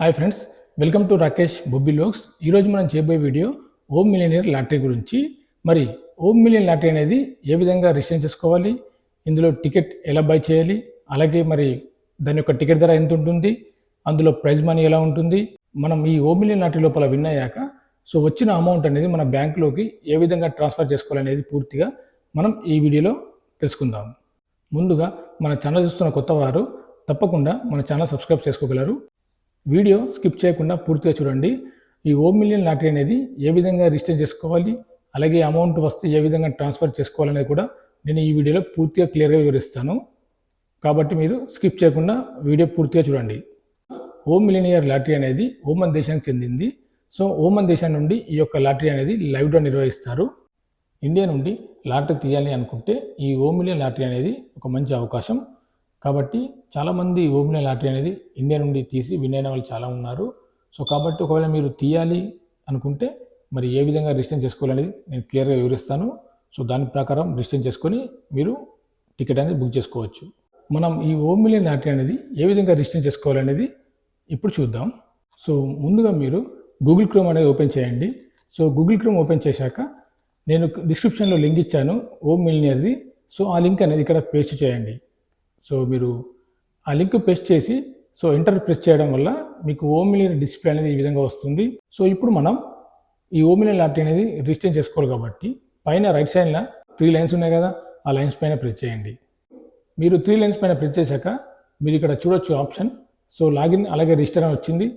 Hi friends, welcome to Rakesh Bobby లోక్స్. ఈరోజు మనం చేయబోయే వీడియో ఓం మిలియనీర్ లాటరీ గురించి. మరి ఓం మిలియన్ లాటరీ అనేది ఏ విధంగా రిజిస్టర్ చేసుకోవాలి, ఇందులో టికెట్ ఎలా బై చేయాలి, అలాగే మరి దాని యొక్క టికెట్ ధర ఎంత ఉంటుంది, అందులో ప్రైజ్ మనీ ఎలా ఉంటుంది, మనం ఈ ఓం మిలియన్ లాటరీ లోపల విన్ అయ్యాక వచ్చిన అమౌంట్ అనేది మన బ్యాంకులోకి ఏ విధంగా ట్రాన్స్ఫర్ చేసుకోవాలనేది పూర్తిగా మనం ఈ వీడియోలో తెలుసుకుందాం. ముందుగా మన ఛానల్ చూస్తున్న కొత్త వారు తప్పకుండా మన ఛానల్ సబ్స్క్రైబ్ చేసుకోగలరు. వీడియో స్కిప్ చేయకుండా పూర్తిగా చూడండి. ఈ ఓం మిలియన్ లాటరీ అనేది ఏ విధంగా రిజిస్టర్ చేసుకోవాలి, అలాగే అమౌంట్ వస్తే ఏ విధంగా ట్రాన్స్ఫర్ చేసుకోవాలనేది కూడా నేను ఈ వీడియోలో పూర్తిగా క్లియర్గా వివరిస్తాను. కాబట్టి మీరు స్కిప్ చేయకుండా వీడియో పూర్తిగా చూడండి. ఓం మిలియనియర్ లాటరీ అనేది ఓమన్ దేశానికి చెందింది. ఓమన్ దేశం నుండి ఈ యొక్క లాటరీ అనేది లైవ్గా నిర్వహిస్తారు. ఇండియా నుండి లాటరీ తీయాలి అనుకుంటే ఈ ఓం మిలియన్ లాటరీ అనేది ఒక మంచి అవకాశం. కాబట్టి చాలామంది ఓం మిలియన్ లాటరీ అనేది ఇండియా నుండి తీసి విన్ అయిన వాళ్ళు చాలా ఉన్నారు. కాబట్టి ఒకవేళ మీరు తీయాలి అనుకుంటే మరి ఏ విధంగా రిజిస్టర్ చేసుకోవాలనేది నేను క్లియర్గా వివరిస్తాను. దాని ప్రకారం రిజిస్టర్ చేసుకొని మీరు టికెట్ అనేది బుక్ చేసుకోవచ్చు. మనం ఈ ఓం మిలియన్ లాటరీ అనేది ఏ విధంగా రిజిస్టర్ చేసుకోవాలనేది ఇప్పుడు చూద్దాం. ముందుగా మీరు గూగుల్ క్రోమ్ అనేది ఓపెన్ చేయండి. గూగుల్ క్రోమ్ ఓపెన్ చేశాక నేను డిస్క్రిప్షన్లో లింక్ ఇచ్చాను ఓం మిలియనీర్ది. ఆ లింక్ అనేది ఇక్కడ పేస్ట్ చేయండి. మీరు ఆ లింక్ పేస్ట్ చేసి ఎంటర్ ప్రెస్ చేయడం వల్ల మీకు ఓం మిలియన్ డిస్ప్లే అనేది ఈ విధంగా వస్తుంది. ఇప్పుడు మనం ఈ ఓం మిలియన్ లాటరీ అనేది రిజిస్టర్ చేసుకోవాలి కాబట్టి పైన రైట్ సైడ్లో 3 లైన్స్ ఉన్నాయి కదా, ఆ లైన్స్ పైన ప్రెస్ చేయండి. మీరు 3 లైన్స్ పైన ప్రెస్ చేశాక మీరు ఇక్కడ చూడొచ్చు ఆప్షన్ లాగిన్ అలాగే రిజిస్టర్ అని వచ్చింది.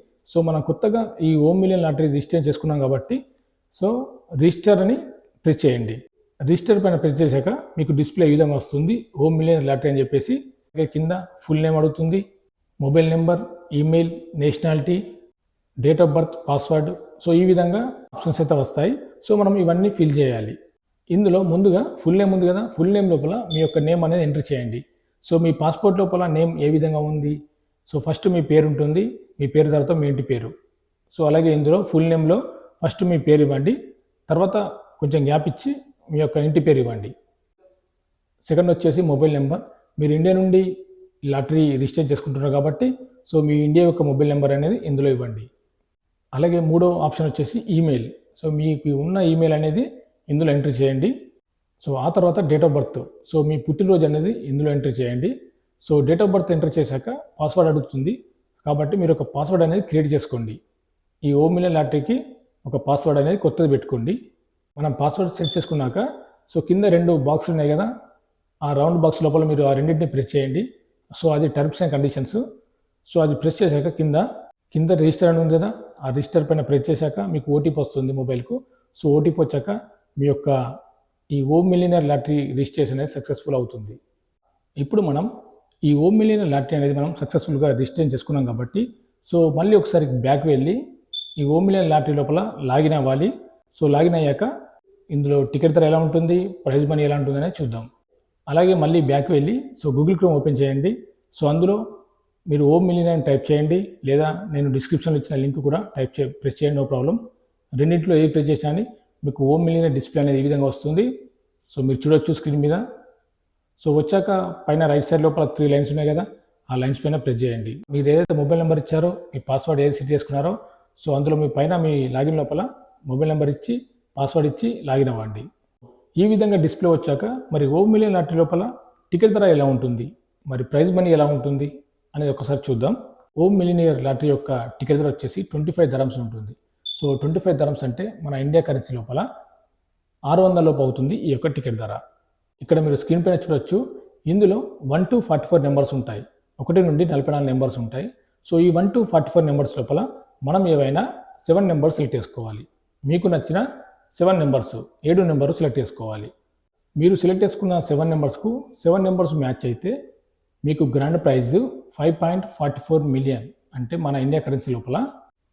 మనం కొత్తగా ఈ ఓం మిలియన్ లాటరీ రిజిస్టర్ చేసుకున్నాం కాబట్టి రిజిస్టర్ అని ప్రెస్ చేయండి. రిజిస్టర్ పైన ప్రెస్ చేశాక మీకు డిస్ప్లే ఈ విధంగా వస్తుంది, ఓం మిలియన్ లాటరీ అని చెప్పేసి. కింద ఫుల్ నేమ్ అడుగుతుంది, mobile number, email, nationality, date of birth, password. ఈ విధంగా ఆప్షన్స్ అయితే వస్తాయి. మనం ఇవన్నీ ఫిల్ చేయాలి. ఇందులో ముందుగా ఫుల్ నేమ్ ఉంది కదా, ఫుల్ నేమ్ లోపల మీ యొక్క నేమ్ అనేది ఎంటర్ చేయండి. మీ పాస్పోర్ట్ లోపల నేమ్ ఏ విధంగా ఉంది, ఫస్ట్ మీ పేరు ఉంటుంది, మీ పేరు తర్వాత మీ ఇంటి పేరు. అలాగే ఇందులో ఫుల్ నేమ్లో ఫస్ట్ మీ పేరు ఇవ్వండి, తర్వాత కొంచెం గ్యాప్ ఇచ్చి మీ యొక్క ఇంటి పేరు ఇవ్వండి. సెకండ్ వచ్చేసి మొబైల్ నెంబర్. మీరు ఇండియా నుండి లాటరీ రిజిస్టర్ చేసుకుంటున్నారు కాబట్టి మీ ఇండియా యొక్క మొబైల్ నెంబర్ అనేది ఇందులో ఇవ్వండి. అలాగే మూడో ఆప్షన్ వచ్చేసి ఈమెయిల్. మీకు ఉన్న ఈమెయిల్ అనేది ఇందులో ఎంటర్ చేయండి. ఆ తర్వాత డేట్ ఆఫ్ బర్త్, మీ పుట్టినరోజు అనేది ఇందులో ఎంటర్ చేయండి. డేట్ ఆఫ్ బర్త్ ఎంటర్ చేశాక పాస్వర్డ్ అడుగుతుంది కాబట్టి మీరు ఒక పాస్వర్డ్ అనేది క్రియేట్ చేసుకోండి. ఈ ఓం మిలియన్ లాటరీకి ఒక పాస్వర్డ్ అనేది కొత్తది పెట్టుకోండి. మనం పాస్వర్డ్ సెట్ చేసుకున్నాక కింద 2 బాక్సులు ఉన్నాయి కదా, ఆ రౌండ్ బాక్స్ లోపల మీరు ఆ రెండింటిని ప్రెస్ చేయండి. అది టర్మ్స్ అండ్ కండిషన్స్. అది ప్రెస్ చేశాక కింద రిజిస్టర్ అని ఉంది కదా, ఆ రిజిస్టర్ పైన ప్రెస్ చేశాక మీకు ఓటీపీ వస్తుంది మొబైల్కు. ఓటీపీ వచ్చాక మీ యొక్క ఈ ఓం మిలియనర్ లాటరీ రిజిస్ట్రేషన్ అనేది సక్సెస్ఫుల్ అవుతుంది. ఇప్పుడు మనం ఈ ఓం మిలియనర్ లాటరీ అనేది మనం సక్సెస్ఫుల్గా రిజిస్టర్ చేసుకున్నాం కాబట్టి మళ్ళీ ఒకసారి బ్యాక్ వెళ్ళి ఈ ఓం మిలియన్ లాటరీ లోపల లాగిన్ అవ్వాలి. లాగిన్ అయ్యాక ఇందులో టికెట్ ధర ఎలా ఉంటుంది, ప్రైజ్ మనీ ఎలా ఉంటుంది అనేది చూద్దాం. అలాగే మళ్ళీ బ్యాక్ వెళ్ళి గూగుల్ క్రోమ్ ఓపెన్ చేయండి. అందులో మీరు ఓం మిలియన్ అని టైప్ చేయండి, లేదా నేను డిస్క్రిప్షన్లో ఇచ్చిన లింక్ కూడా ప్రెస్ చేయండి, నో ప్రాబ్లం. రెండింటిలో ఏ ప్రెస్ చేసినా అని మీకు ఓం మిలియన్ డిస్ప్లే అనేది ఈ విధంగా వస్తుంది. మీరు చూడొచ్చు స్క్రీన్ మీద. వచ్చాక పైన రైట్ సైడ్ లోపల 3 లైన్స్ ఉన్నాయి కదా, ఆ లైన్స్ పైన ప్రెస్ చేయండి. మీరు ఏదైతే మొబైల్ నెంబర్ ఇచ్చారో, మీ పాస్వర్డ్ ఏది సెట్ చేసుకున్నారో అందులో మీ పైన మీ లాగిన్ లోపల మొబైల్ నెంబర్ ఇచ్చి పాస్వర్డ్ ఇచ్చి లాగిన్ అవ్వండి. ఈ విధంగా డిస్ప్లే వచ్చాక మరి ఓం మిలియన్ లాటరీ లోపల టికెట్ ధర ఎలా ఉంటుంది, మరి ప్రైజ్ మనీ ఎలా ఉంటుంది అనేది ఒకసారి చూద్దాం. ఓం మిలియనియర్ లాటరీ యొక్క టికెట్ ధర వచ్చేసి 25 dirhams ఉంటుంది. 25 dirhams అంటే మన ఇండియా కరెన్సీ లోపల 600 లోపు అవుతుంది ఈ యొక్క టికెట్ ధర. ఇక్కడ మీరు స్క్రీన్ పైన చూడొచ్చు, ఇందులో 1 to 44 నెంబర్స్ ఉంటాయి. 1 నుండి 44 నెంబర్స్ ఉంటాయి. ఈ 1 to 44 నెంబర్స్ లోపల మనం ఏవైనా 7 నెంబర్స్ సెలెక్ట్ చేసుకోవాలి. మీకు నచ్చిన 7 నెంబర్స్ 7 నెంబర్లు సెలెక్ట్ చేసుకోవాలి. మీరు సెలెక్ట్ చేసుకున్న 7 నెంబర్స్కు 7 నెంబర్స్ మ్యాచ్ అయితే మీకు గ్రాండ్ ప్రైజ్ 5.44 మిలియన్ అంటే మన ఇండియా కరెన్సీ లోపల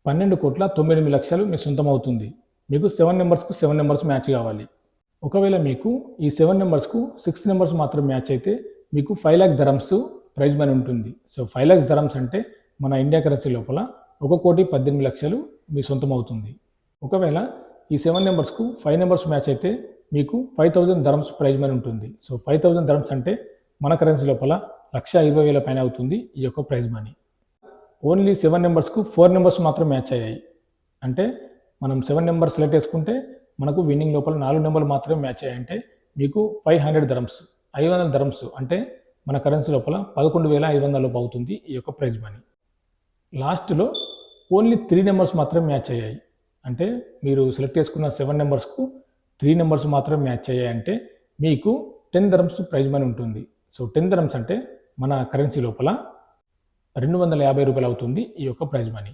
12,09,00,000 మీ సొంతం అవుతుంది. మీకు 7 నెంబర్స్కు 7 నెంబర్స్ మ్యాచ్ కావాలి. ఒకవేళ మీకు ఈ 7 నెంబర్స్కు 6 నెంబర్స్ మాత్రం మ్యాచ్ అయితే మీకు 5 lakh dirhams ప్రైజ్ మనీ ఉంటుంది. 5 lakhs dirhams అంటే మన ఇండియా కరెన్సీ లోపల 1,18,00,000 మీ సొంతం అవుతుంది. ఒకవేళ ఈ 7 నెంబర్స్కు 5 నెంబర్స్ మ్యాచ్ అయితే మీకు 5,000 dirhams ప్రైజ్ మనీ ఉంటుంది. 5,000 dirhams అంటే మన కరెన్సీ లోపల 1,20,000 పైన అవుతుంది ఈ యొక్క ప్రైజ్ మనీ. ఓన్లీ 7 నెంబర్స్కు 4 నెంబర్స్ మాత్రం మ్యాచ్ అయ్యాయి. అంటే మనం 7 నెంబర్స్ సెలెక్ట్ చేసుకుంటే మనకు విన్నింగ్ లోపల 4 నెంబర్లు మాత్రమే మ్యాచ్ అయ్యాయి. అంటే మీకు 500 దరమ్స్ 500 దరమ్స్ అంటే మన కరెన్సీ లోపల 11,500 లోపు అవుతుంది ఈ యొక్క ప్రైజ్ మనీ. లాస్ట్లో ఓన్లీ 3 నెంబర్స్ మాత్రమే మ్యాచ్ అయ్యాయి. అంటే మీరు సెలెక్ట్ చేసుకున్న 7 నెంబర్స్కు 3 నెంబర్స్ మాత్రమే మ్యాచ్ అయ్యాయి. అంటే మీకు 10 దరమ్స్ ప్రైజ్ మనీ ఉంటుంది. సో 10 దరమ్స్ అంటే మన కరెన్సీ లోపల 250 రూపాయలు అవుతుంది ఈ యొక్క prize money.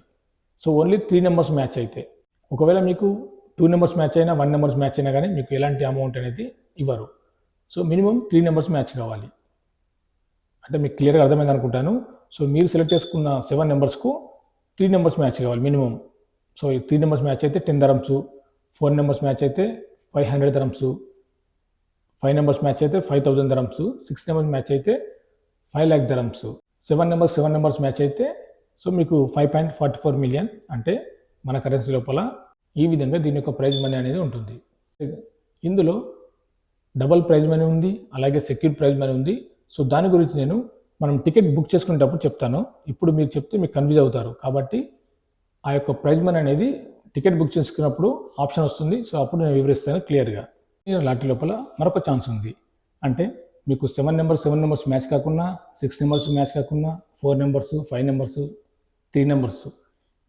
So only 3 numbers match అయితే. ఒకవేళ మీకు 2 నెంబర్స్ మ్యాచ్ అయినా 1 నెంబర్స్ మ్యాచ్ అయినా కానీ మీకు ఎలాంటి అమౌంట్ అనేది ఇవ్వరు. సో మినిమం 3 నెంబర్స్ మ్యాచ్ కావాలి. అంటే మీకు క్లియర్గా అర్థమైంది అనుకుంటాను. సో మీరు సెలెక్ట్ చేసుకున్న 7 నెంబర్స్కు 3 నెంబర్స్ మ్యాచ్ కావాలి మినిమం. సో ఈ 3 నెంబర్స్ మ్యాచ్ అయితే 10 దరమ్స్, 4 నెంబర్స్ మ్యాచ్ అయితే 500 దరమ్స్, 5 నెంబర్స్ మ్యాచ్ అయితే 5,000 దరమ్స్, 6 నెంబర్స్ మ్యాచ్ అయితే 5 lakh దరమ్స్, 7 నెంబర్స్ మ్యాచ్ అయితే సో మీకు 5.44 మిలియన్ అంటే మన కరెన్సీ లోపల ఈ విధంగా దీని యొక్క ప్రైజ్ మనీ అనేది ఉంటుంది. ఇందులో డబల్ ప్రైజ్ మనీ ఉంది, అలాగే సెక్యూర్ ప్రైజ్ మనీ ఉంది. సో దాని గురించి నేను మనం టికెట్ బుక్ చేసుకునేటప్పుడు చెప్తాను. ఇప్పుడు మీరు చెప్తే మీకు కన్ఫ్యూజ్ అవుతారు. కాబట్టి ఆ యొక్క ప్రైజ్ మనీ అనేది టికెట్ బుక్ చేసుకున్నప్పుడు ఆప్షన్ వస్తుంది. సో అప్పుడు నేను వివరిస్తాను క్లియర్గా. లాటరీ లోపల మరొక ఛాన్స్ ఉంది. అంటే మీకు 7 నెంబర్స్ మ్యాచ్ కాకుండా, 6 నెంబర్స్ మ్యాచ్ కాకుండా, 4 నెంబర్స్, 5 నెంబర్స్, 3 నెంబర్స్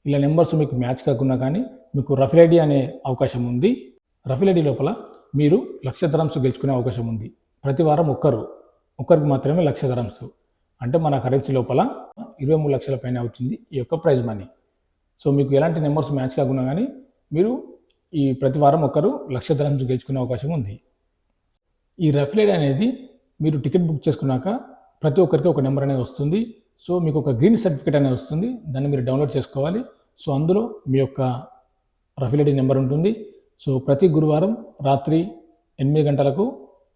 ఇలా నెంబర్స్ మీకు మ్యాచ్ కాకుండా కానీ మీకు రఫిల్ ఐడి అనే అవకాశం ఉంది. రఫిల్ ఐడి లోపల మీరు 1,00,000 దరమ్స్ గెలుచుకునే అవకాశం ఉంది. ప్రతి వారం ఒక్కరికి మాత్రమే 1,00,000 దరమ్స్. అంటే మన కరెన్సీ లోపల 23 లక్షల పైన అవుతుంది ఈ యొక్క ప్రైజ్ మనీ. సో మీకు ఎలాంటి నెంబర్స్ మ్యాచ్ కాకుండా కానీ మీరు ఈ ప్రతి వారం 1,00,000 దరమ్స్ గెలుచుకునే అవకాశం ఉంది. ఈ రఫిల్ ఐడి అనేది మీరు టికెట్ బుక్ చేసుకున్నాక ప్రతి ఒక్కరికి ఒక నెంబర్ అనేది వస్తుంది. సో మీకు ఒక గ్రీన్ సర్టిఫికేట్ అనేది వస్తుంది. దాన్ని మీరు డౌన్లోడ్ చేసుకోవాలి. సో అందులో మీ యొక్క రఫిల్ ఐడి నెంబర్ ఉంటుంది. సో ప్రతి గురువారం రాత్రి 8 గంటలకు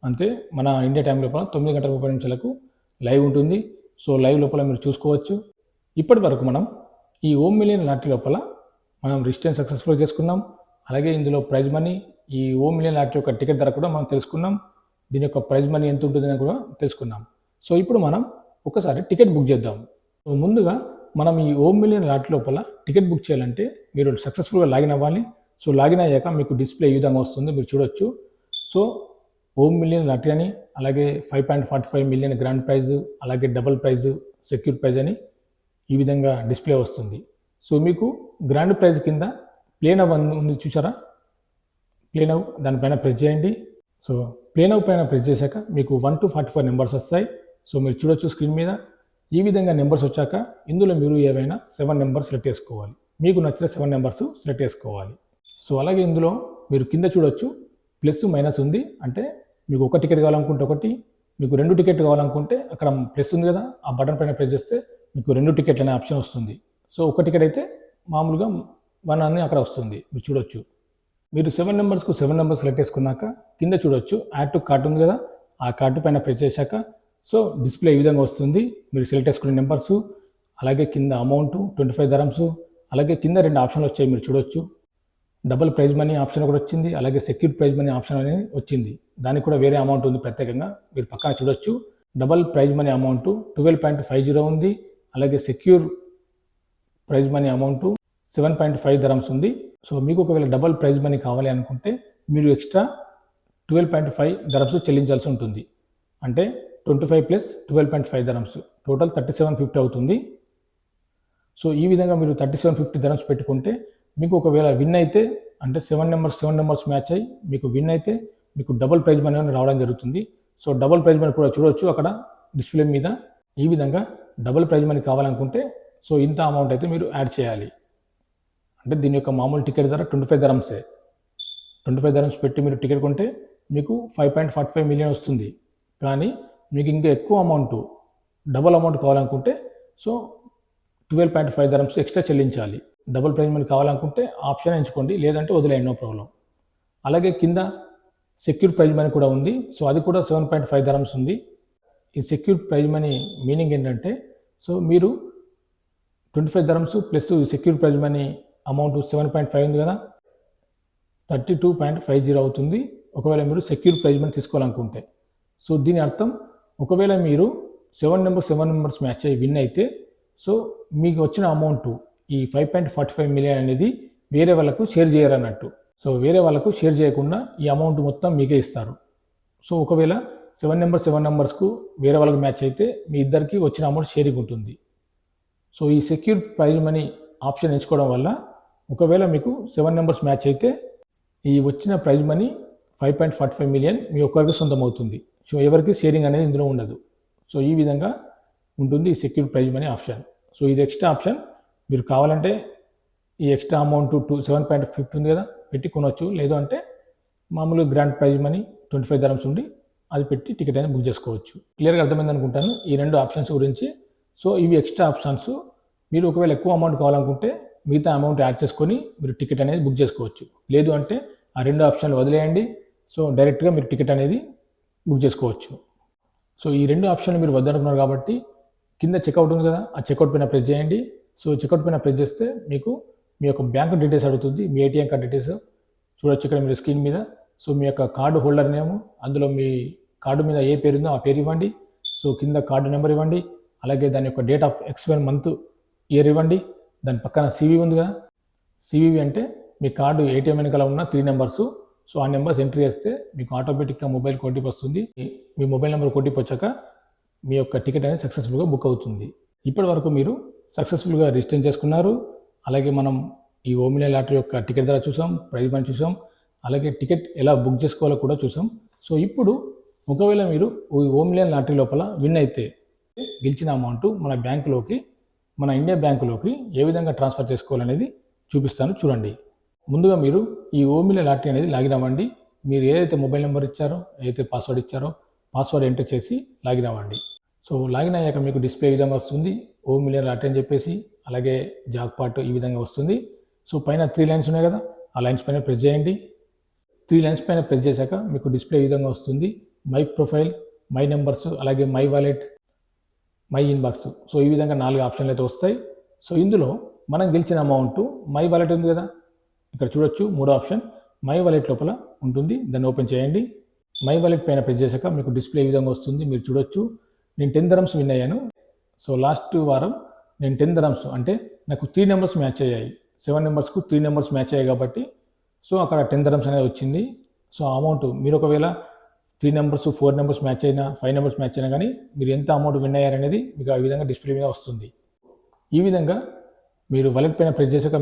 అంటే మన ఇండియా టైం లోపల 9 గంటల 30 నిమిషాలకు లైవ్ ఉంటుంది. సో లైవ్ లోపల మీరు చూసుకోవచ్చు. ఇప్పటి వరకు మనం ఈ ఓమ్ మిలియన్ లాటరీ లోపల మనం రిజిస్ట్రేషన్ సక్సెస్ఫుల్ చేసుకున్నాం. అలాగే ఇందులో ప్రైజ్ మనీ, ఈ ఓమ్ మిలియన్ లాటరీ యొక్క టికెట్ ధర కూడా మనం తెలుసుకున్నాం. దీని యొక్క ప్రైజ్ మనీ ఎంత ఉంటుందని కూడా తెలుసుకున్నాం. సో ఇప్పుడు మనం ఒకసారి టికెట్ బుక్ చేద్దాం. సో ముందుగా మనం ఈ ఓమ్ మిలియన్ లాటరీ లోపల టికెట్ బుక్ చేయాలంటే మీరు సక్సెస్ఫుల్గా లాగిన్ అవ్వాలి. సో లాగిన్ అయ్యాక మీకు డిస్ప్లే ఈ విధంగా వస్తుంది, మీరు చూడొచ్చు. సో ఓమ్ మిలియన్ లాటరీ అని, అలాగే 5.45 మిలియన్ గ్రాండ్ ప్రైజ్, అలాగే డబుల్ ప్రైజ్, సెక్యూర్ ప్రైజ్ అని ఈ విధంగా డిస్ప్లే వస్తుంది. సో మీకు గ్రాండ్ ప్రైజ్ కింద ప్లే నౌ ఉంది చూసారా, ప్లే నౌ దానిపైన ప్రెస్ చేయండి. సో ప్లే నౌ పైన ప్రెస్ చేశాక మీకు 1 to 44 నెంబర్స్ వస్తాయి. సో మీరు చూడొచ్చు స్క్రీన్ మీద. ఈ విధంగా నెంబర్స్ వచ్చాక ఇందులో మీరు ఏవైనా 7 నెంబర్స్ సెలెక్ట్ చేసుకోవాలి. మీకు నచ్చిన 7 నెంబర్స్ సెలెక్ట్ చేసుకోవాలి. సో అలాగే ఇందులో మీరు కింద చూడొచ్చు ప్లస్ మైనస్ ఉంది. అంటే మీకు ఒక టికెట్ కావాలనుకుంటే ఒకటి, మీకు 2 టికెట్ కావాలనుకుంటే అక్కడ ప్లస్ ఉంది కదా, ఆ బటన్ పైన ప్రెస్ చేస్తే మీకు 2 టికెట్లు అనే ఆప్షన్ వస్తుంది. సో ఒక టికెట్ అయితే మామూలుగా 1 అని అక్కడ వస్తుంది, మీరు చూడొచ్చు. మీరు 7 నెంబర్స్కు 7 నెంబర్స్ సెలెక్ట్ చేసుకున్నాక కింద చూడొచ్చు యాడ్ టు కార్ట్ ఉంది కదా, ఆ కార్టు పైన ప్రెస్ చేశాక సో డిస్ప్లే ఈ విధంగా వస్తుంది. మీరు సెలెక్ట్ చేసుకునే నెంబర్స్, అలాగే కింద అమౌంట్ 25 దరమ్స్, అలాగే కింద 2 ఆప్షన్లు వచ్చాయి, మీరు చూడొచ్చు. డబుల్ ప్రైజ్ మనీ ఆప్షన్ కూడా వచ్చింది, అలాగే సెక్యూర్ ప్రైజ్ మనీ ఆప్షన్ అనేది వచ్చింది. దానికి కూడా వేరే అమౌంట్ ఉంది ప్రత్యేకంగా, మీరు పక్కన చూడొచ్చు. డబుల్ ప్రైజ్ మనీ అమౌంట్ 12.50 ఉంది, అలాగే secure prize money amount 7.5 dirhams ఉంది. సో మీకు ఒకవేళ డబుల్ ప్రైజ్ మనీ కావాలి అనుకుంటే మీరు ఎక్స్ట్రా 12.5 దరమ్స్ చెల్లించాల్సి ఉంటుంది. అంటే 25 ప్లస్ 12.5 దరమ్స్ టోటల్ 3750 అవుతుంది. సో ఈ విధంగా మీరు 3750 దరమ్స్ పెట్టుకుంటే మీకు ఒకవేళ విన్ అయితే, అంటే 7 నెంబర్స్ మ్యాచ్ అయ్యి మీకు విన్ అయితే మీకు డబుల్ ప్రైజ్ మనీ రావడం జరుగుతుంది. సో డబుల్ ప్రైజ్ మనీ కూడా చూడవచ్చు అక్కడ డిస్ప్లే మీద. ఈ విధంగా డబుల్ ప్రైజ్ మనీ కావాలనుకుంటే సో ఇంత అమౌంట్ అయితే మీరు యాడ్ చేయాలి. అంటే దీని యొక్క మామూలు టికెట్ ధర 25 దరమ్సే. 25 దరమ్స్ పెట్టి మీరు టికెట్ కొంటే మీకు 5.45 మిలియన్ వస్తుంది. కానీ మీకు ఇంకా ఎక్కువ అమౌంట్, డబుల్ అమౌంట్ కావాలనుకుంటే సో 12.5 దరమ్స్ ఎక్స్ట్రా చెల్లించాలి. డబుల్ ప్రైజ్ మనీ కావాలనుకుంటే ఆప్షన్ ఎంచుకోండి, లేదంటే వదిలేయండి, నో ప్రాబ్లం. అలాగే కింద సెక్యూర్ ప్రైజ్ మనీ కూడా ఉంది. సో అది కూడా 7.5 దరమ్స్ ఉంది. ఈ సెక్యూర్ ప్రైజ్ మనీ మీనింగ్ ఏంటంటే సో మీరు 25 dirhams plus secure prize money amount 7.5 ఉంది కదా, 32.50 అవుతుంది ఒకవేళ మీరు సెక్యూర్ ప్రైజ్ మనీ తీసుకోవాలనుకుంటే. సో దీని అర్థం ఒకవేళ మీరు 7 నెంబర్స్ మ్యాచ్ అయ్యి విన్ అయితే సో మీకు వచ్చిన అమౌంట్ ఈ 5.45 మిలియన్ అనేది వేరే వాళ్ళకు షేర్ చేయరన్నట్టు. సో వేరే వాళ్ళకు షేర్ చేయకుండా ఈ అమౌంట్ మొత్తం మీకే ఇస్తారు. సో ఒకవేళ 7 నెంబర్స్కు వేరే వాళ్ళకి మ్యాచ్ అయితే మీ ఇద్దరికి వచ్చిన అమౌంట్ షేరింగ్ ఉంటుంది. సో ఈ సెక్యూర్ ప్రైజ్ మనీ ఆప్షన్ ఎంచుకోవడం వల్ల ఒకవేళ మీకు 7 నెంబర్స్ మ్యాచ్ అయితే ఈ వచ్చిన ప్రైజ్ మనీ 5.45 మిలియన్ మీ ఒక్కరికి సొంతం అవుతుంది. సో ఎవరికి షేరింగ్ అనేది ఇందులో ఉండదు. సో ఈ విధంగా ఉంటుంది ఈ secure prize money option. So ఇది ఎక్స్ట్రా ఆప్షన్. మీరు కావాలంటే ఈ ఎక్స్ట్రా అమౌంట్ 7.50 ఉంది కదా పెట్టి కొనవచ్చు. లేదు అంటే మామూలు గ్రాండ్ ప్రైజ్ మనీ 25 dirhams ఉండి అది పెట్టి టికెట్ అనేది బుక్ చేసుకోవచ్చు. క్లియర్గా అర్థమైంది అనుకుంటాను ఈ రెండు ఆప్షన్స్ గురించి. సో ఇవి ఎక్స్ట్రా ఆప్షన్స్. మీరు ఒకవేళ ఎక్కువ అమౌంట్ కావాలనుకుంటే మిగతా అమౌంట్ యాడ్ చేసుకొని మీరు టికెట్ అనేది బుక్ చేసుకోవచ్చు. లేదు అంటే ఆ రెండు ఆప్షన్లు వదిలేయండి. సో డైరెక్ట్గా మీరు టికెట్ అనేది బుక్ చేసుకోవచ్చు. సో ఈ రెండు ఆప్షన్లు మీరు వద్దనుకున్నారు కాబట్టి కింద చెక్అవుట్ ఉంది కదా, ఆ చెక్అవుట్ పైన ప్రెస్ చేయండి. సో చెక్అవుట్ పైన ప్రెస్ చేస్తే మీకు మీ యొక్క బ్యాంక్ డీటెయిల్స్ అడుగుతుంది. మీ ఏటీఎం కార్డ్ డీటెయిల్స్ చూడొచ్చు ఇక్కడ మీరు స్క్రీన్ మీద. సో మీ యొక్క కార్డు హోల్డర్ నేమ్, అందులో మీ కార్డు మీద ఏ పేరు ఉందో ఆ పేరు ఇవ్వండి. సో కింద కార్డు నెంబర్ ఇవ్వండి. అలాగే దాని యొక్క date of expire month year ఇవ్వండి. దాని పక్కన సివివి ఉంది కదా, సివివి అంటే మీ కార్డు ఏటీఎం వెనకాల ఉన్న 3 నెంబర్స్. సో ఆ నెంబర్స్ ఎంట్రీ చేస్తే మీకు ఆటోమేటిక్గా మొబైల్ ఓటీపీ వస్తుంది. మీ మొబైల్ నెంబర్ ఓటీపీ వచ్చాక మీ యొక్క టికెట్ అనేది సక్సెస్ఫుల్గా బుక్ అవుతుంది. ఇప్పటి వరకు మీరు సక్సెస్ఫుల్గా రిజిస్టర్ చేసుకున్నారు. అలాగే మనం ఈ ఓమినియన్ లాటరీ యొక్క టికెట్ ధర చూసాం, ప్రైజ్ మనీ చూసాం, అలాగే టికెట్ ఎలా బుక్ చేసుకోవాలో కూడా చూసాం. సో ఇప్పుడు ఒకవేళ మీరు ఈ ఓమినియన్ లాటరీ లోపల విన్ అయితే గెలిచిన అమౌంట్ మన బ్యాంకులోకి, మన ఇండియా బ్యాంకులోకి ఏ విధంగా ట్రాన్స్ఫర్ చేసుకోవాలనేది చూపిస్తాను చూడండి. ముందుగా మీరు ఈ ఓమినియన్ లాటరీ అనేది లాగిన్ అవ్వండి. మీరు ఏదైతే మొబైల్ నెంబర్ ఇచ్చారో, ఏదైతే పాస్వర్డ్ ఇచ్చారో పాస్వర్డ్ ఎంటర్ చేసి లాగిన్ అవ్వండి. సో లాగిన్ అయ్యాక మీకు డిస్ప్లే ఈ విధంగా వస్తుంది. ఓమినియన్ లాటరీ అని చెప్పేసి, అలాగే జాక్పాట్ ఈ విధంగా వస్తుంది. సో పైన 3 లైన్స్ ఉన్నాయి కదా, ఆ లైన్స్ పైన ప్రెస్ చేయండి. 3 లైన్స్ పైన ప్రెస్ చేశాక మీకు డిస్ప్లే ఈ విధంగా వస్తుంది. మై ప్రొఫైల్, మై నెంబర్స్, అలాగే my wallet, my inbox. So ఈ విధంగా 4 ఆప్షన్లు అయితే వస్తాయి. సో ఇందులో మనం గెలిచిన అమౌంట్ మై వాలెట్ ఉంది కదా, ఇక్కడ చూడొచ్చు 3వ ఆప్షన్ మై వాలెట్ లోపల ఉంటుంది. దాన్ని ఓపెన్ చేయండి. మై వాలెట్ పైన ప్రెస్ చేశాక మీకు డిస్ప్లే ఈ విధంగా వస్తుంది. మీరు చూడొచ్చు నేను 10 dirhams విన్ అయ్యాను. సో లాస్ట్ వారం నేను 10 dirhams అంటే నాకు 3 నెంబర్స్ మ్యాచ్ అయ్యాయి. 7 నెంబర్స్కు 3 నెంబర్స్ మ్యాచ్ అయ్యాయి కాబట్టి సో అక్కడ 10 dirhams అనేది వచ్చింది. సో అమౌంట్ మీరు ఒకవేళ 3 నెంబర్స్ 4 నెంబర్స్ మ్యాచ్ అయినా 5 నెంబర్స్ మ్యాచ్ అయినా కానీ మీరు ఎంత అమౌంట్ విన్ అయ్యారనేది మీకు ఆ విధంగా డిస్ప్లే మీద వస్తుంది. ఈ విధంగా మీరు వాలెట్ పైన ప్రెస్ చేశాక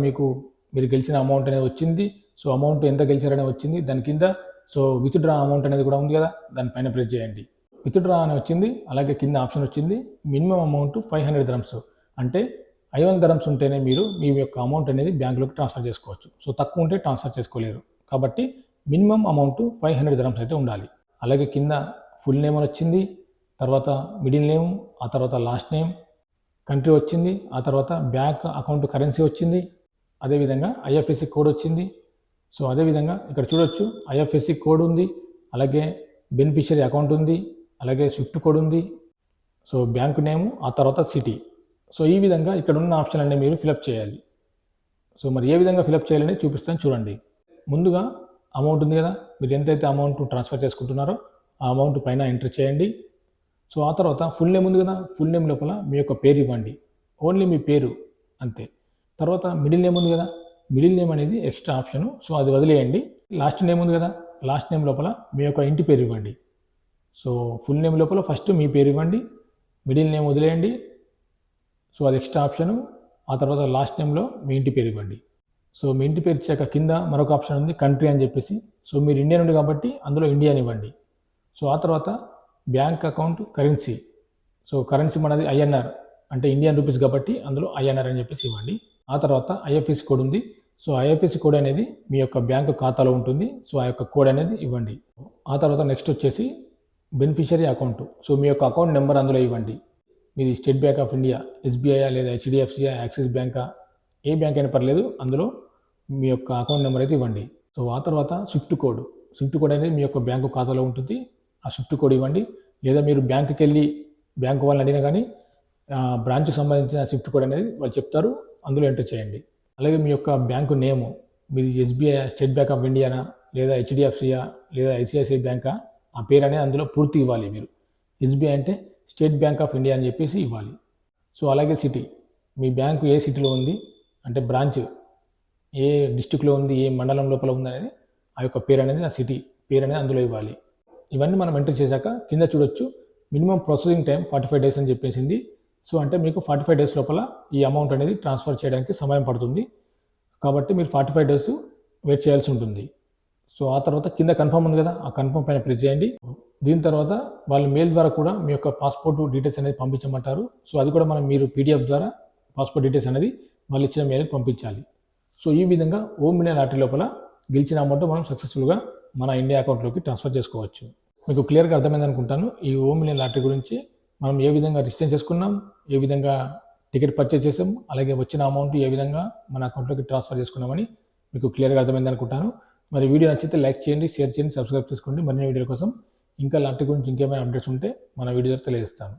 మీరు గెలిచిన అమౌంట్ అనేది వచ్చింది. సో అమౌంట్ ఎంత గెలిచారనే వచ్చింది. దాని కింద సో విత్డ్రా అమౌంట్ అనేది కూడా ఉంది కదా, దానిపైన ప్రెస్ చేయండి. విత్డ్రా అని వచ్చింది. అలాగే కింద ఆప్షన్ వచ్చింది మినిమం అమౌంట్ 500 dirhams. అంటే 500 dirhams ఉంటేనే మీరు మీ యొక్క అమౌంట్ అనేది బ్యాంకులోకి ట్రాన్స్ఫర్ చేసుకోవచ్చు. సో తక్కువ ఉంటే ట్రాన్స్ఫర్ చేసుకోలేరు. కాబట్టి మినిమం అమౌంట్ 500 dirhams అయితే ఉండాలి. అలాగే కింద ఫుల్ నేమ్ అని వచ్చింది, తర్వాత మిడిల్ నేమ్, ఆ తర్వాత లాస్ట్ నేమ్, కంట్రీ వచ్చింది, ఆ తర్వాత బ్యాంక్ అకౌంట్ కరెన్సీ వచ్చింది, అదేవిధంగా ఐఎఫ్ఎస్సి కోడ్ వచ్చింది. సో అదేవిధంగా ఇక్కడ చూడొచ్చు ఐఎఫ్ఎస్సి కోడ్ ఉంది, అలాగే బెనిఫిషియరీ అకౌంట్ ఉంది, అలాగే స్విఫ్ట్ కోడ్ ఉంది, సో బ్యాంక్ నేము, ఆ తర్వాత సిటీ. సో ఈ విధంగా ఇక్కడ ఉన్న ఆప్షన్ అన్ని మీరు ఫిలప్ చేయాలి. సో మరి ఏ విధంగా ఫిలప్ చేయాలని చూపిస్తాను చూడండి. ముందుగా అమౌంట్ ఉంది కదా, మీరు ఎంతైతే అమౌంట్ ట్రాన్స్ఫర్ చేసుకుంటున్నారో ఆ అమౌంట్ పైన ఎంటర్ చేయండి. సో ఆ తర్వాత ఫుల్ నేమ్ ఉంది కదా, ఫుల్ నేమ్ లోపల మీ యొక్క పేరు ఇవ్వండి. ఓన్లీ మీ పేరు అంతే. తర్వాత మిడిల్ నేమ్ ఉంది కదా, మిడిల్ నేమ్ అనేది ఎక్స్ట్రా ఆప్షను. సో అది వదిలేయండి. లాస్ట్ నేమ్ ఉంది కదా, లాస్ట్ నేమ్ లోపల మీ యొక్క ఇంటి పేరు ఇవ్వండి. సో ఫుల్ నేమ్ లోపల ఫస్ట్ మీ పేరు ఇవ్వండి, మిడిల్ నేమ్ వదిలేయండి. సో అది ఎక్స్ట్రా ఆప్షను. ఆ తర్వాత లాస్ట్ నేమ్లో మీ ఇంటి పేరు ఇవ్వండి. సో మీ ఇంటి పేరు ఇచ్చాక కింద మరొక ఆప్షన్ ఉంది కంట్రీ అని చెప్పేసి. సో మీరు ఇండియన్ ఉంది కాబట్టి అందులో ఇండియన్ ఇవ్వండి. సో ఆ తర్వాత bank account currency. So currency మనది ఐఎన్ఆర్ అంటే ఇండియన్ రూపీస్ కాబట్టి అందులో ఐఎన్ఆర్ అని చెప్పేసి ఇవ్వండి. ఆ తర్వాత ఐఎఫ్ఎస్సి కోడ్ ఉంది. సో ఐఎఫ్ఎస్సి కోడ్ అనేది మీ యొక్క బ్యాంకు ఖాతాలో ఉంటుంది. సో ఆ యొక్క కోడ్ అనేది ఇవ్వండి. ఆ తర్వాత నెక్స్ట్ వచ్చేసి బెనిఫిషియరీ అకౌంట్. సో మీ యొక్క అకౌంట్ నెంబర్ అందులో ఇవ్వండి. మీది state bank of India, SBI లేదా హెచ్డిఎఫ్సియా, యాక్సిస్ బ్యాంకా, ఏ బ్యాంక్ అయినా పర్లేదు, అందులో మీ యొక్క అకౌంట్ నెంబర్ అయితే ఇవ్వండి. సో ఆ తర్వాత స్విఫ్ట్ కోడ్. స్విఫ్ట్ కోడ్ అనేది మీ యొక్క బ్యాంకు ఖాతాలో ఉంటుంది. ఆ స్విఫ్ట్ కోడ్ ఇవ్వండి. లేదా మీరు బ్యాంకుకి వెళ్ళి బ్యాంకు వాళ్ళని అడిగినా కానీ బ్రాంచ్కి సంబంధించిన స్విఫ్ట్ కోడ్ అనేది వాళ్ళు చెప్తారు, అందులో ఎంటర్ చేయండి. అలాగే మీ యొక్క బ్యాంకు నేము, మీది SBI, state bank of Indiana, లేదా హెచ్డిఎఫ్సియా, లేదా ఐసిఐసిఐ బ్యాంకా, ఆ పేరు అనేది అందులో పూర్తి ఇవ్వాలి. మీరు ఎస్బీఐ అంటే స్టేట్ బ్యాంక్ ఆఫ్ ఇండియా అని చెప్పేసి ఇవ్వాలి. సో అలాగే సిటీ, మీ బ్యాంకు ఏ సిటీలో ఉంది, అంటే బ్రాంచ్ ఏ డిస్టిక్లో ఉంది, ఏ మండలం లోపల ఉంది అనేది ఆ యొక్క పేరు అనేది, ఆ సిటీ పేరు అనేది అందులో ఇవ్వాలి. ఇవన్నీ మనం ఎంటర్ చేశాక కింద చూడొచ్చు మినిమం ప్రాసెసింగ్ టైం 45 డేస్ అని చెప్పేసింది. సో అంటే మీకు 45 డేస్ లోపల ఈ అమౌంట్ అనేది ట్రాన్స్ఫర్ చేయడానికి సమయం పడుతుంది. కాబట్టి మీరు 45 డేస్ వెయిట్ చేయాల్సి ఉంటుంది. సో ఆ తర్వాత కింద కన్ఫర్మ్ ఉంది కదా, ఆ కన్ఫర్మ్ పైన ప్రెస్ చేయండి. దీని తర్వాత వాళ్ళు మెయిల్ ద్వారా కూడా మీ యొక్క పాస్పోర్ట్ డీటెయిల్స్ అనేది పంపించమంటారు. సో అది కూడా మీరు పీడిఎఫ్ ద్వారా పాస్పోర్ట్ డీటెయిల్స్ అనేది వాళ్ళు ఇచ్చిన మెయిల్కి పంపించాలి. సో ఈ విధంగా ఓమ్ మిలియన్ లాటరీ లోపల గెలిచిన అమౌంట్ మనం సక్సెస్ఫుల్గా మన ఇండియా అకౌంట్లోకి ట్రాన్స్ఫర్ చేసుకోవచ్చు. మీకు క్లియర్గా అర్థమైంది అనుకుంటాను. ఈ ఓమ్ మిలియన్ లాటరీ గురించి మనం ఏ విధంగా రిజిస్టర్ చేసుకున్నాం, ఏ విధంగా టికెట్ పర్చేస్ చేసాం, అలాగే వచ్చిన అమౌంట్ ఏ విధంగా మన అకౌంట్లోకి ట్రాన్స్ఫర్ చేసుకున్నామని మీకు క్లియర్గా అర్థమైంది అనుకుంటాను. మరి వీడియో నచ్చితే లైక్ చేయండి, షేర్ చేయండి, సబ్స్క్రైబ్ చేసుకోండి. మరిన్ని వీడియోల కోసం ఇంకా లాటరీ గురించి ఇంకేమైనా అప్డేట్స్ ఉంటే మన వీడియో తెలియజేస్తాను.